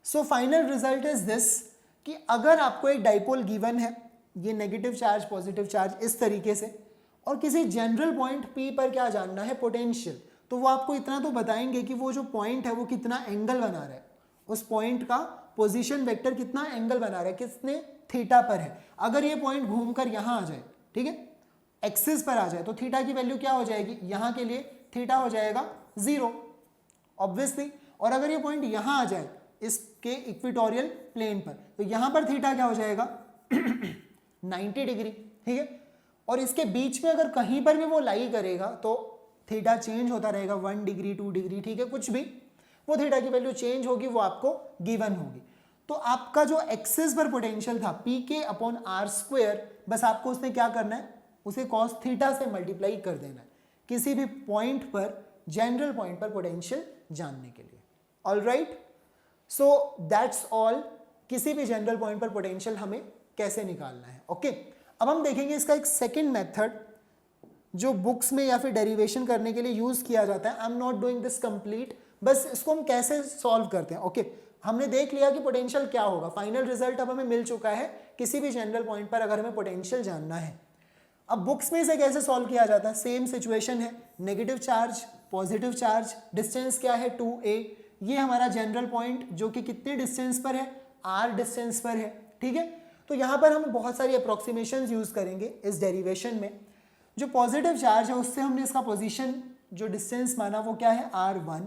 so final result is this कि अगर आपको एक डाइपोल गिवन है, ये नेगेटिव चार्ज पॉजिटिव चार्ज इस तरीके से, और किसी जनरल पॉइंट p पर क्या जानना है, पोटेंशियल, तो वो आपको इतना तो बताएंगे कि वो जो पॉइंट है वो कितना एंगल बना रहा है, उस पॉइंट का पोजीशन वेक्टर कितना एंगल बना रहा है, कितने थीटा पर है। अगर ये पॉइंट घूमकर यहाँ आ जाए, ठीक है, एक्सिस पर आ जाए तो थीटा की वैल्यू क्या हो जाएगी, यहाँ के लिए थीटा हो जाएगा 0 ऑब्वियसली। और अगर ये पॉइंट यहाँ आ जाए इसके इक्वेटोरियल प्लेन पर तो यहाँ पर थीटा क्या हो जाएगा 90 डिग्री, ठीक है। और इसके बीच में अगर कहीं पर भी वो लाई करेगा तो थीटा चेंज होता रहेगा 1 डिग्री 2 डिग्री, ठीक है, कुछ भी वो थीटा की वैल्यू चेंज होगी, वो आपको गिवन होगी। तो आपका जो एक्सिस पर पोटेंशियल था P K upon R square, बस आपको उसमें क्या करना है, उसे कॉस थीटा से मल्टीप्लाई कर देना है किसी भी पॉइंट पर, जनरल पॉइंट पर पोटेंशियल जानने के लिए। All right, so that's all, किसी भी जनरल पॉइंट पर पोटेंशियल हमें कैसे निकालना है। ओके, अब हम देखेंगे इसका एक सेकेंड मेथड जो बुक्स में या फिर डेरिवेशन करने के लिए यूज किया जाता है। I am not doing this complete, बस इसको हम कैसे सॉल्व करते हैं। ओके, हमने देख लिया कि पोटेंशियल क्या होगा, फाइनल रिजल्ट अब हमें मिल चुका है किसी भी जनरल पॉइंट पर अगर हमें पोटेंशियल जानना है। अब बुक्स में इसे कैसे सॉल्व किया जाता है, सेम सिचुएशन है, negative charge positive charge, distance क्या है 2a, ये हमारा जनरल पॉइंट जो कि कितने डिस्टेंस पर है, r डिस्टेंस पर है, ठीक है। तो यहाँ पर हम बहुत सारी अप्रोक्सीमेशंस यूज करेंगे इस डेरिवेशन में। जो पॉजिटिव चार्ज है उससे हमने इसका पोजीशन जो डिस्टेंस माना वो क्या है r1,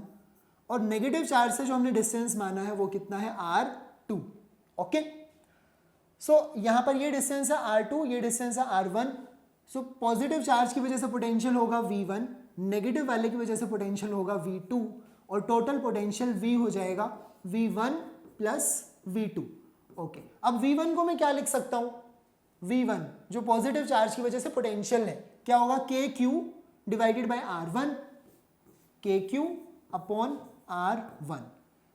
और नेगेटिव चार्ज से जो हमने डिस्टेंस माना है वो कितना है r2। ओके, सो यहाँ पर ये डिस्टेंस है r2, ये डिस्टेंस है r1। सो पॉजिटिव चार्ज की वजह से पोटेंशियल होगा v1, नेगेटिव वाले की वजह से पोटेंशियल होगा v2, और टोटल पोटेंशियल v हो जाएगा v1 प्लस v2। ओके, अब v1 को मैं क्या लिख सकता हूँ, v1 जो पॉजिटिव चार्ज की वजह से पोटेंशियल है क्या होगा, kq divided bye r1, kq upon r1।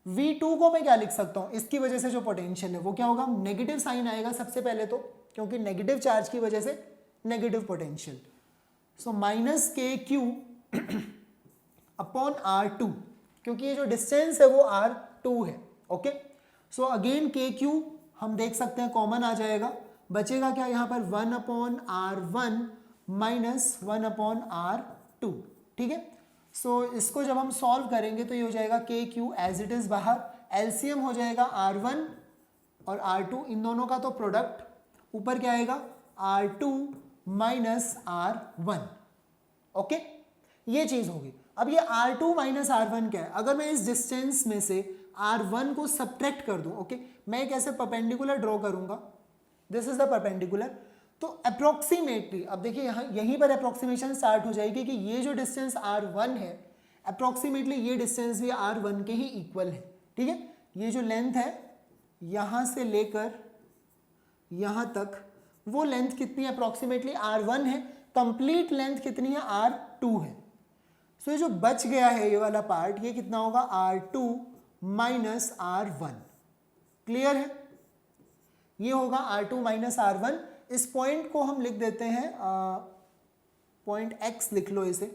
v2 को मैं क्या लिख सकता हूँ, इसकी वजह से जो पोटेंशियल है वो क्या होगा, नेगेटिव साइन आएगा सबसे पहले तो, क्योंकि नेगेटिव चार्ज की वजह से negative potential, so minus kq upon r2, क्योंकि ये जो डिस्टेंस है वो r2 है। ओके, सो अगेन kq हम देख सकते हैं कॉमन आ जाएगा, बचेगा क्या यहाँ पर 1 upon r1 minus 1 upon r2, ठीक है। सो इसको जब हम सॉल्व करेंगे तो ये हो जाएगा kq एज इट इज बाहर, एलसीएम हो जाएगा r1 और r2, इन दोनों का तो प्रोडक्ट, ऊपर क्या आएगा r2 माइनस r1। ओके, ये चीज होगी। अब ये r2 माइनस r1 क्या है, अगर मैं इस डिस्टेंस में से r1 को सब्ट्रैक्ट कर दूं, ओके, मैं एक ऐसे परपेंडिकुलर ड्रॉ करूंगा, दिस इज द परपेंडिकुलर, तो अप्रोक्सीमेटली, अब देखिए यहाँ यहीं पर अप्रोक्सीमेशन स्टार्ट हो जाएगी कि ये जो डिस्टेंस r1 है अप्रोक्सीमेटली ये डिस्टेंस भी r1 के ही इक्वल है, ठीक है। ये जो लेंथ है यहाँ से लेकर यहाँ तक, वो लेंथ कितनी है, अप्रोक्सीमेटली r1 है, कंप्लीट लेंथ कितनी है, r2 है। सो ये जो बच गया है ये वाला पार्ट, ये कितना होगा r2 माइनस r1, क्लियर है, ये होगा r2 माइनस r1। इस पॉइंट को हम लिख देते हैं पॉइंट x, लिख लो इसे,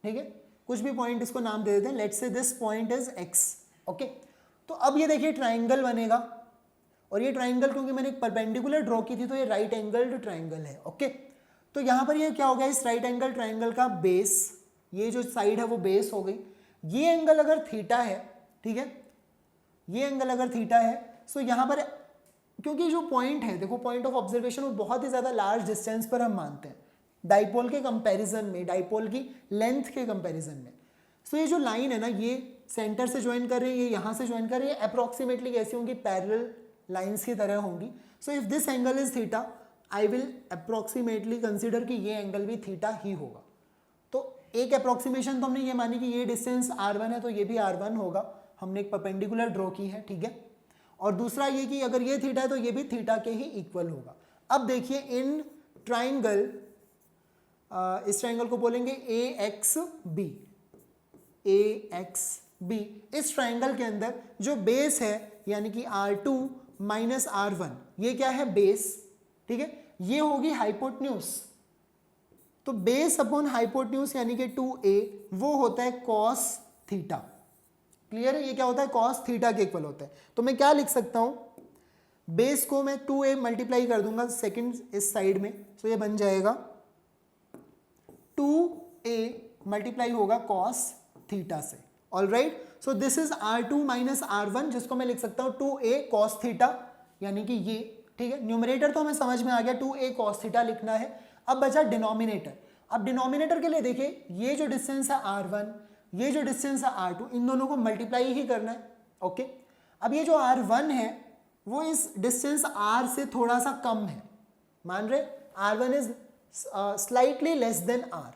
ठीक है, कुछ भी पॉइंट इसको नाम दे देते हैं, let's say this point is x। Okay, तो अब ये देखिए ट्राइंगल बनेगा, और ये ट्राइंगल क्योंकि मैंने एक परपेंडिकुलर ड्रॉ की थी तो ये राइट एंगल्ड ट्राइंगल है। ओके, तो यहाँ पर ये क्या हो गया, इस राइट एंगल ट्राइंगल का बेस, ये जो साइड है वो बेस हो गई। ये एंगल अगर थीटा है, ठीक है, ये एंगल अगर थीटा है, सो यहाँ पर क्योंकि जो पॉइंट है, देखो पॉइंट ऑफ ऑब्जर्वेशन वो बहुत ही ज़्यादा लार्ज डिस्टेंस पर हम मानते हैं डाइपोल के कंपैरिजन में, डाइपोल की लेंथ के कंपैरिजन में। सो ये जो लाइन है ना, ये सेंटर से ज्वाइन कर रही है, ये यहाँ से ज्वाइन कर रही है, अप्रॉक्सीमेटली कैसी होंगी, पैरेलल लाइंस की तरह होंगी। So if this angle is theta, I will approximately consider कि ये एंगल भी थीटा ही होगा। तो एक अप्रॉक्सीमेशन तो हमने ये मानी कि ये डिस्टेंस r1 है तो ये भी r1 होगा, हमने एक परपेंडिकुलर ड्रॉ की है, ठीक है। और दूसरा ये कि अगर ये थीटा है तो ये भी थीटा के ही इक्वल होगा। अब देखिए इन ट्राइंगल, इस ट्राइंगल को बोलेंगे AXB, AXB। इस ट्राइंगल के अंदर जो बेस है यानी कि r2 माइनस r1, ये क्या है, बेस, ठीक है, ये होगी हाइपोटेन्यूज। तो बेस अपॉन हाइपोटेन्यूज यानी कि 2a, वो होता है कॉस थीटा, क्लियर है, ये क्या होता है, कॉस थीटा के इक्वल होता है। तो मैं क्या लिख सकता हूं, बेस को मैं 2a मल्टीप्लाई कर दूंगा सेकंड इस साइड में, तो ये बन जाएगा 2a मल्टीप्लाई होगा कॉस थीटा से। All right, so this is r2 minus r1, जिसको मैं लिख सकता हूं 2a कॉस थीटा, यानी कि ये ठीक है, न्यूमरेटर तो हमें समझ में आ गया 2a cos थीटा लिखना है। अब बचा डिनोमिनेटर। अब डिनोमिनेटर के लिए देखिए ये जो डिस्टेंस है r1, ये जो डिस्टेंस है r2, इन दोनों को मल्टीप्लाई ही करना है। ओके, अब ये जो r1 है वो इस डिस्टेंस r से थोड़ा सा कम है, मान रहे r1 is slightly less than r,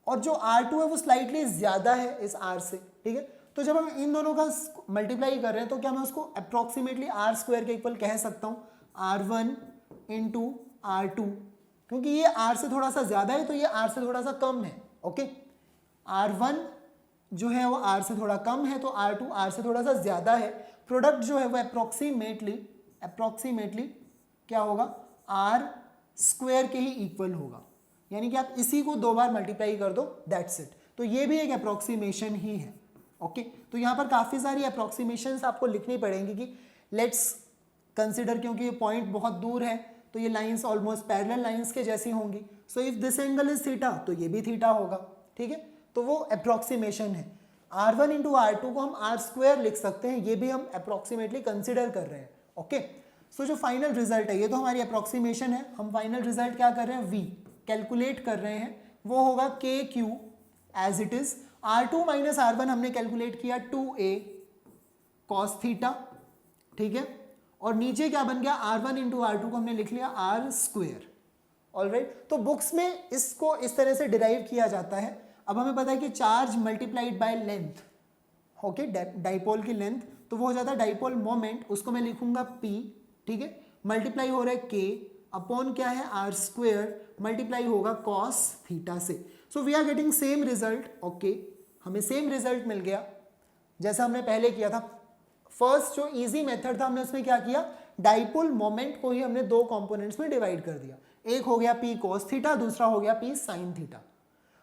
और जो r2 है वो स्लाइटली ज्यादा है इस r से। ठीक है, तो जब हम इन दोनों का मल्टीप्लाई कर रहे हैं तो क्या मैं उसको अप्रोक्सीमेटली r स्क्वायर के इक्वल कह सकता हूँ, r1 इंटू r2, क्योंकि ये r से थोड़ा सा ज्यादा है तो ये r से थोड़ा सा कम है। ओके, r1 जो है वो r से थोड़ा कम है तो r2 r से थोड़ा सा ज्यादा है। प्रोडक्ट जो है वो अप्रोक्सीमेटली क्या होगा, r स्क्वायर के ही इक्वल होगा, यानी कि आप इसी को 2 बार मल्टीप्लाई कर दो, दैट्स इट। तो ये भी एक अप्रोक्सीमेशन ही है। ओके, तो यहाँ पर काफ़ी सारी अप्रोक्सीमेशंस आपको लिखनी पड़ेंगी कि लेट्स कंसिडर, क्योंकि ये पॉइंट बहुत दूर है तो ये लाइंस ऑलमोस्ट पैरेलल लाइंस के जैसी होंगी। So if this angle is theta तो ये भी थीटा होगा। ठीक है, तो वो अप्रोक्सीमेशन है। r1 इंटू r2 को हम r स्क्वायर लिख सकते हैं, ये भी हम अप्रोक्सीमेटली कंसिडर कर रहे हैं। ओके, सो जो फाइनल रिजल्ट है, ये तो हमारी अप्रोक्सीमेशन है, हम फाइनल रिजल्ट क्या कर रहे हैं, v कैलकुलेट कर रहे हैं, वो होगा KQ as it is. r2 minus r1 हमने कैलकुलेट किया 2a cos थीटा। ठीक है, और नीचे क्या बन गया, r1 इंटू r2 को हमने लिख लिया r स्क्वायर। ऑलराइट, तो बुक्स में इसको इस तरह से डिराइव किया जाता है। अब हमें पता है कि charge multiplied by length, okay, dipole की लेंथ, तो वो हो जाता है डाइपोल मोमेंट, उसको मैं लिखूंगा p। ठीक है, मल्टीप्लाई हो रहा है k अपॉन क्या है, r स्क्वायर, मल्टीप्लाई होगा cos थीटा से। So we are getting same result. Okay, हमें सेम रिजल्ट मिल गया जैसा हमने पहले किया था। फर्स्ट जो इजी मेथड था, हमने उसमें क्या किया, डाइपोल मोमेंट को ही हमने 2 कंपोनेंट्स में डिवाइड कर दिया। एक हो गया p cos थीटा, दूसरा हो गया p sin थीटा।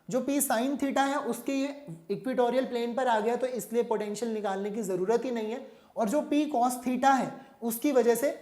जो p sin थीटा है उसके इक्वेटोरियल प्लेन पर आ गया, तो इसलिए पोटेंशियल निकालने की जरूरत ही नहीं है। और जो p cos थीटा है उसकी वजह से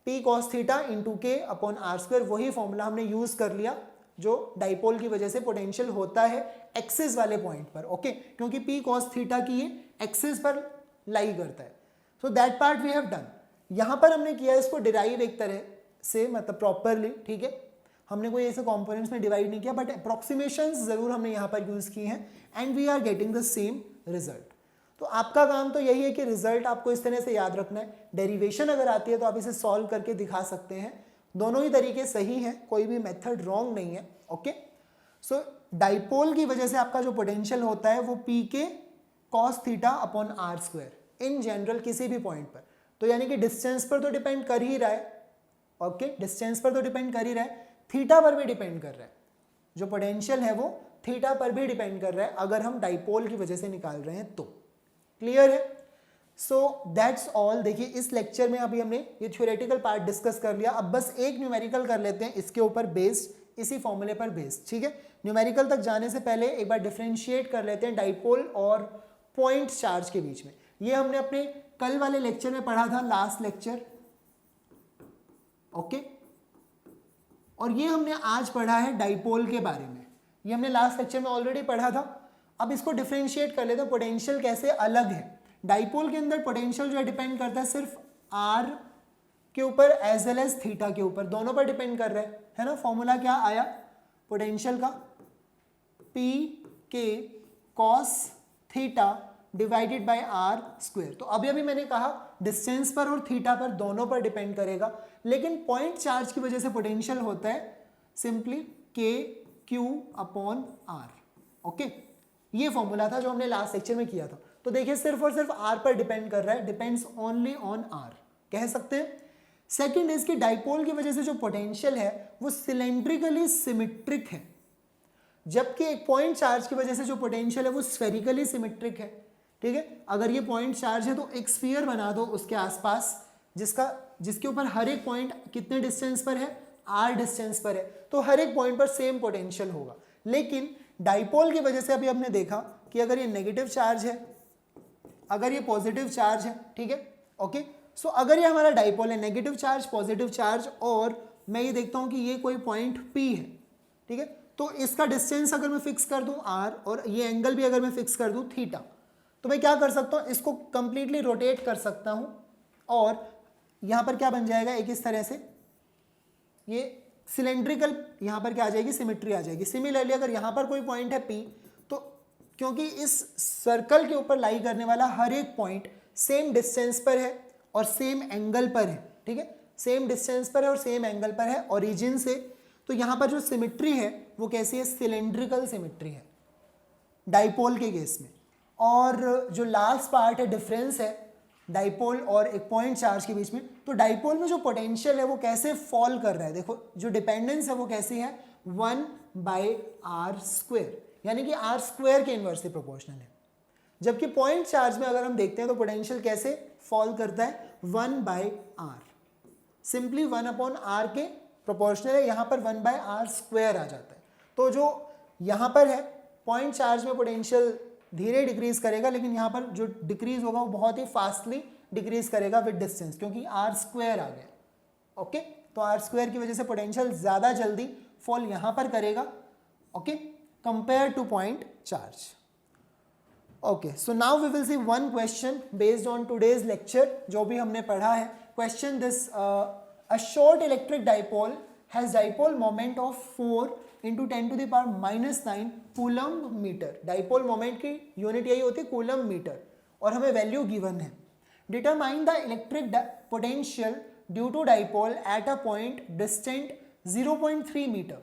p cos theta into k upon r square, वही फॉर्मूला हमने यूज कर लिया जो डाइपोल की वजह से पोटेंशियल होता है एक्सिस वाले पॉइंट पर। ओके, क्योंकि p cos थीटा की ये एक्सिस पर लाई करता है। So that part we have done. यहाँ पर हमने किया इसको डिराइव एक तरह से, मतलब प्रॉपरली। ठीक है, हमने कोई ऐसे कंपोनेंट्स में डिवाइड नहीं किया, बट अप्रोक्सीमेशंस जरूर हमने यहाँ पर यूज की हैं, and we are getting the same result. तो आपका काम तो यही है कि रिजल्ट आपको इस तरह से याद रखना है। डेरिवेशन अगर आती है तो आप इसे सॉल्व करके दिखा सकते हैं, दोनों ही तरीके सही हैं, कोई भी मेथड रॉन्ग नहीं है। ओके, सो डाइपोल की वजह से आपका जो पोटेंशियल होता है वो P K cos theta upon R square in general किसी भी पॉइंट पर, तो यानी कि डिस्टेंस पर तो डिपेंड कर ही रहा है। ओके, डिस्टेंस पर तो डिपेंड कर ही रहा है, थीटा पर भी डिपेंड कर रहा है। जो पोटेंशियल है वो थीटा पर भी डिपेंड कर रहा है अगर हम डाइपोल की वजह से निकाल रहे हैं तो। क्लियर है? So that's all. देखिए इस लेक्चर में अभी हमने ये थ्योरेटिकल पार्ट डिस्कस कर लिया, अब बस एक न्यूमेरिकल कर लेते हैं इसके ऊपर बेस्ड, इसी फॉर्मूले पर बेस्ड। ठीक है, न्यूमेरिकल तक जाने से पहले एक बार डिफरेंशिएट कर लेते हैं डाइपोल और पॉइंट चार्ज के बीच में। ये हमने अपने कल वाले लेक्चर में पढ़ा था, लास्ट लेक्चर। ओके, और ये हमने आज पढ़ा है डाइपोल के बारे में, ये हमने लास्ट लेक्चर में ऑलरेडी पढ़ा था। अब इसको डिफरेंशिएट कर लेते हैं, पोटेंशियल कैसे अलग है। डाइपोल के अंदर पोटेंशियल जो है डिपेंड करता है सिर्फ आर के ऊपर एज वेल एज थीटा के ऊपर, दोनों पर डिपेंड कर रहे हैं, है ना। फॉर्मूला क्या आया पोटेंशियल का, P K cos theta divided by R square. तो अभी अभी मैंने कहा डिस्टेंस पर और थीटा पर, दोनों पर डिपेंड करेगा, लेकिन पॉइंट चार्ज की वजह से पोटेंशियल होता है सिंपली के क्यू अपॉन आर। ओके, ये फॉर्मूला था जो हमने लास्ट लेक्चर में किया था। तो देखिए सिर्फ और सिर्फ आर पर डिपेंड कर रहा है, डिपेंड्स ओनली ऑन आर कह सकते हैं। सेकेंड इज कि डाइपोल की वजह से जो पोटेंशियल है वो सिलेंड्रिकली सिमेट्रिक है, जबकि एक पॉइंट चार्ज की वजह से जो पोटेंशियल है वो स्फेरिकली सिमेट्रिक है। ठीक है, अगर ये पॉइंट चार्ज है तो एक स्फीयर बना दो उसके आसपास, जिसके ऊपर हर एक पॉइंट कितने डिस्टेंस पर है, आर डिस्टेंस पर है, तो हर एक पॉइंट पर सेम पोटेंशियल होगा। लेकिन डाइपोल की वजह से अभी हमने देखा कि अगर ये नेगेटिव चार्ज है, अगर ये पॉजिटिव चार्ज है, ठीक है, ओके, सो अगर ये हमारा डाइपोल है, नेगेटिव चार्ज पॉजिटिव चार्ज, और मैं ये देखता हूं कि ये कोई पॉइंट P है, ठीक है, तो इसका डिस्टेंस अगर मैं फिक्स कर दूं R और ये एंगल भी अगर मैं फिक्स कर दूं थीटा, तो मैं क्या कर सकता हूं, इसको कंप्लीटली रोटेट कर सकता हूं और यहाँ पर क्या बन जाएगा, एक इस तरह से ये सिलेंड्रिकल, यहाँ पर क्या आ जाएगी, सिमेट्री आ जाएगी। सिमिलरली अगर यहाँ पर कोई पॉइंट है P, तो क्योंकि इस सर्कल के ऊपर लाई करने वाला हर एक पॉइंट सेम डिस्टेंस पर है और सेम एंगल पर है, ठीक है, सेम डिस्टेंस पर है और सेम एंगल पर है ओरिजिन से, तो यहाँ पर जो सिमेट्री है वो कैसी है, सिलेंड्रिकल सिमेट्री है डाइपोल के केस में। और जो लास्ट पार्ट है, डिफरेंस है डाइपोल और एक पॉइंट चार्ज के बीच में, तो डाइपोल में जो पोटेंशियल है वो कैसे फॉल कर रहा है, देखो जो डिपेंडेंस है वो कैसी है, 1/r², यानी कि r² के इन्वर्सली प्रोपोर्शनल है। जबकि पॉइंट चार्ज में अगर हम देखते हैं तो पोटेंशियल कैसे फॉल करता है, 1/r, सिंपली 1/r के प्रोपोर्शनल है, यहाँ पर 1/r² आ जाता है। तो जो यहाँ पर है पॉइंट चार्ज में पोटेंशियल धीरे डिक्रीज करेगा, लेकिन यहाँ पर जो डिक्रीज होगा वो बहुत ही फास्टली डिक्रीज करेगा विद डिस्टेंस, क्योंकि r² आ गया। ओके, तो r² की वजह से पोटेंशियल ज़्यादा जल्दी फॉल यहाँ पर करेगा, okay, compare to point charge. Okay, so now we will see one question based on today's lecture, जो भी हमने पढ़ा है। Question this, a short electric dipole has dipole moment of 4 × 10⁻⁹ coulomb metre. Dipole moment की unit यही होती है coulomb metre, और हमें वैल्यू गिवन है। Determine the electric potential due to dipole at a point distant 0.3 metre.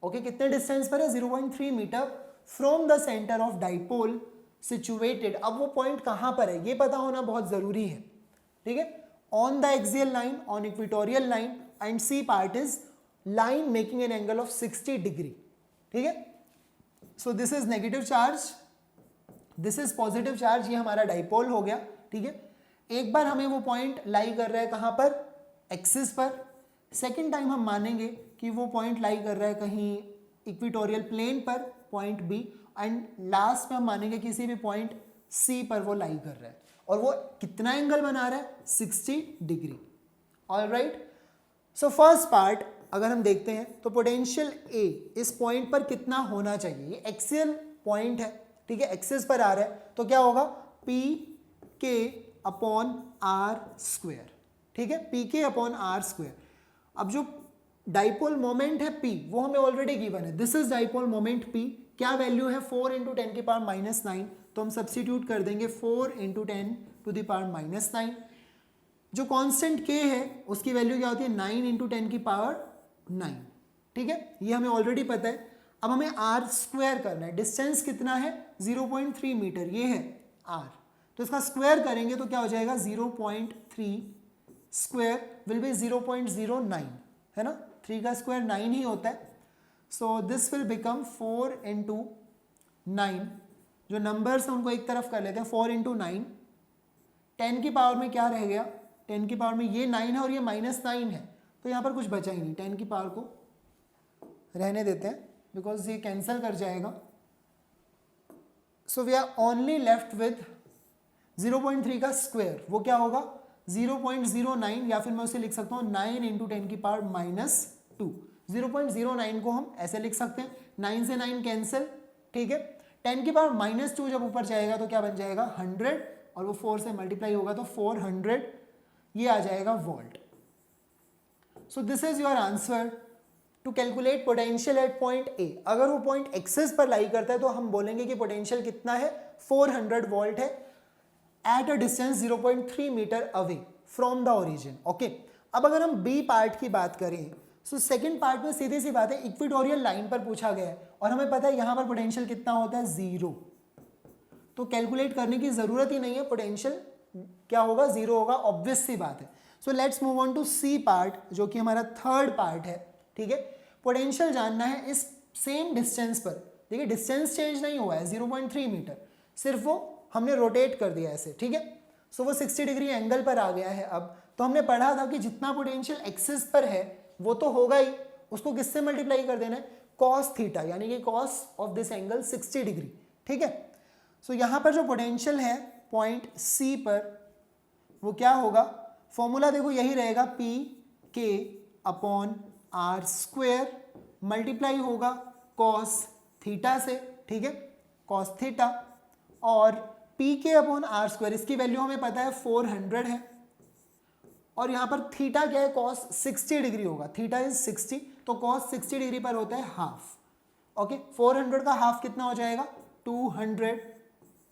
Okay, कितने distance पर है, 0.3 metre from the centre of dipole situated. अब वो पॉइंट कहाँ पर है ये पता होना बहुत ज़रूरी है, ठीक है। On the axial line, on equatorial line, and C part is line making an angle of 60 degree, ठीक है। So this is negative charge, this is positive charge, ये हमारा डाइपोल हो गया, ठीक है। एक बार हमें वो पॉइंट लाई कर रहा है कहाँ पर, एक्सिस पर। सेकेंड टाइम हम मानेंगे कि वो पॉइंट लाई कर रहा है कहीं इक्वेटोरियल प्लेन पर, पॉइंट बी, एंड लास्ट में हम मानेंगे किसी भी पॉइंट सी पर वो लाई कर रहा है, और वो कितना एंगल बना रहा है, 60 degree. Alright, so first part अगर हम देखते हैं तो पोटेंशियल ए इस पॉइंट पर कितना होना चाहिए, ये एक्सियल पॉइंट है, ठीक है, एक्सिस पर आ रहा है, तो क्या होगा, Pk/r², ठीक है, Pk/r²। अब जो डाइपोल मोमेंट है P वो हमें ऑलरेडी गिवन है, this is dipole moment P, क्या वैल्यू है, 4 × 10⁻⁹, तो हम सब्स्टिट्यूट कर देंगे 4 × 10⁻⁹। जो कांस्टेंट K है उसकी वैल्यू क्या होती है, 9 × 10⁹, ठीक है, ये हमें ऑलरेडी पता है। अब हमें r² करना है, डिस्टेंस कितना है, 0.3 मीटर, ये है r, तो इसका स्क्वायर करेंगे तो क्या हो जाएगा, 0.3 स्क्वायर विल बी 0.09, है ना, 3 का स्क्वायर 9 ही होता है। सो दिस विल बिकम 4 × 9, जो नंबर्स हैं उनको एक तरफ कर लेते हैं, 4 × 9, 10 की पावर में क्या रह गया, 10 की पावर में ये 9 है और ये -9 है, तो यहाँ पर कुछ बचा ही नहीं, 10 की पावर को रहने देते हैं बिकॉज ये कैंसिल कर जाएगा। So we are only left with 0.3 का स्क्वायर, वो क्या होगा, 0.09, या फिर मैं उसे लिख सकता हूँ 9 × 10⁻⁻²। 0.09 को हम ऐसे लिख सकते हैं, 9 से 9 कैंसिल, ठीक है। 10 की पावर -2 जब ऊपर जाएगा तो क्या बन जाएगा, 100, और वो 4 से मल्टीप्लाई होगा तो 400, ये आ जाएगा volt. So this is your answer to calculate potential at point A. अगर वो पॉइंट एक्सिस पर लाई करता है तो हम बोलेंगे कि पोटेंशियल कितना है, 400 वोल्ट है at a distance 0.3 metre away from the origin. Okay, अब अगर हम बी पार्ट की बात करें, सो सेकंड पार्ट में सीधी सी बात है, इक्वेटोरियल लाइन पर पूछा गया है और हमें पता है यहाँ पर पोटेंशियल कितना होता है, 0, तो कैलकुलेट करने की जरूरत ही नहीं है, पोटेंशियल क्या होगा, 0 होगा, ऑब्वियस सी बात है। So let's move on to C part, जो कि हमारा थर्ड पार्ट है, ठीक है। पोटेंशियल जानना है इस सेम डिस्टेंस पर, देखिए डिस्टेंस चेंज नहीं हुआ है, 0.3 मीटर, सिर्फ वो हमने रोटेट कर दिया ऐसे, ठीक है। सो वो 60 डिग्री एंगल पर आ गया है। अब तो हमने पढ़ा था कि जितना पोटेंशियल एक्सिस पर है वो तो होगा ही, उसको किससे मल्टीप्लाई कर देना है, cos थीटा, यानी कि cos of this angle 60 degree, ठीक है। सो यहाँ पर जो पोटेंशियल है पॉइंट सी पर, वो क्या होगा, फॉर्मूला देखो यही रहेगा, Pk/r² मल्टीप्लाई होगा cos थीटा से, ठीक है, cos थीटा, और Pk/r², इसकी वैल्यू हमें पता है 400 है, और यहाँ पर थीटा क्या है, कॉस 60 डिग्री होगा, थीटा इज 60, तो कॉस 60 डिग्री पर होता है हाफ। ओके, 400 का हाफ कितना हो जाएगा, 200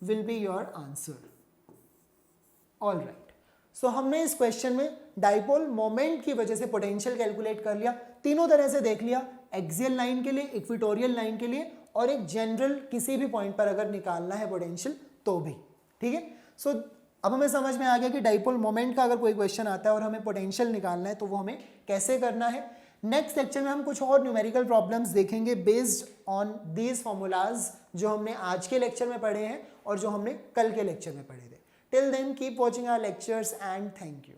will be your answer. All right, so हमने इस क्वेश्चन में डाइपोल मोमेंट की वजह से पोटेंशियल कैलकुलेट कर लिया, तीनों तरह से देख लिया, एक्सियल लाइन के लिए, इक्वेटोरियल लाइन के लिए, और एक जनरल किसी भी पॉइंट पर अगर निकालना है पोटेंशियल तो भी। ठीक है, सो अब हमें समझ में आ गया कि डाइपोल मोमेंट का अगर कोई क्वेश्चन आता है और हमें पोटेंशियल निकालना है तो वो हमें कैसे करना है। नेक्स्ट लेक्चर में हम कुछ और न्यूमेरिकल प्रॉब्लम्स देखेंगे बेस्ड ऑन दीज फॉर्मूलाज जो हमने आज के लेक्चर में पढ़े हैं और जो हमने कल के लेक्चर में पढ़े थे। Till then keep watching our lectures and thank you.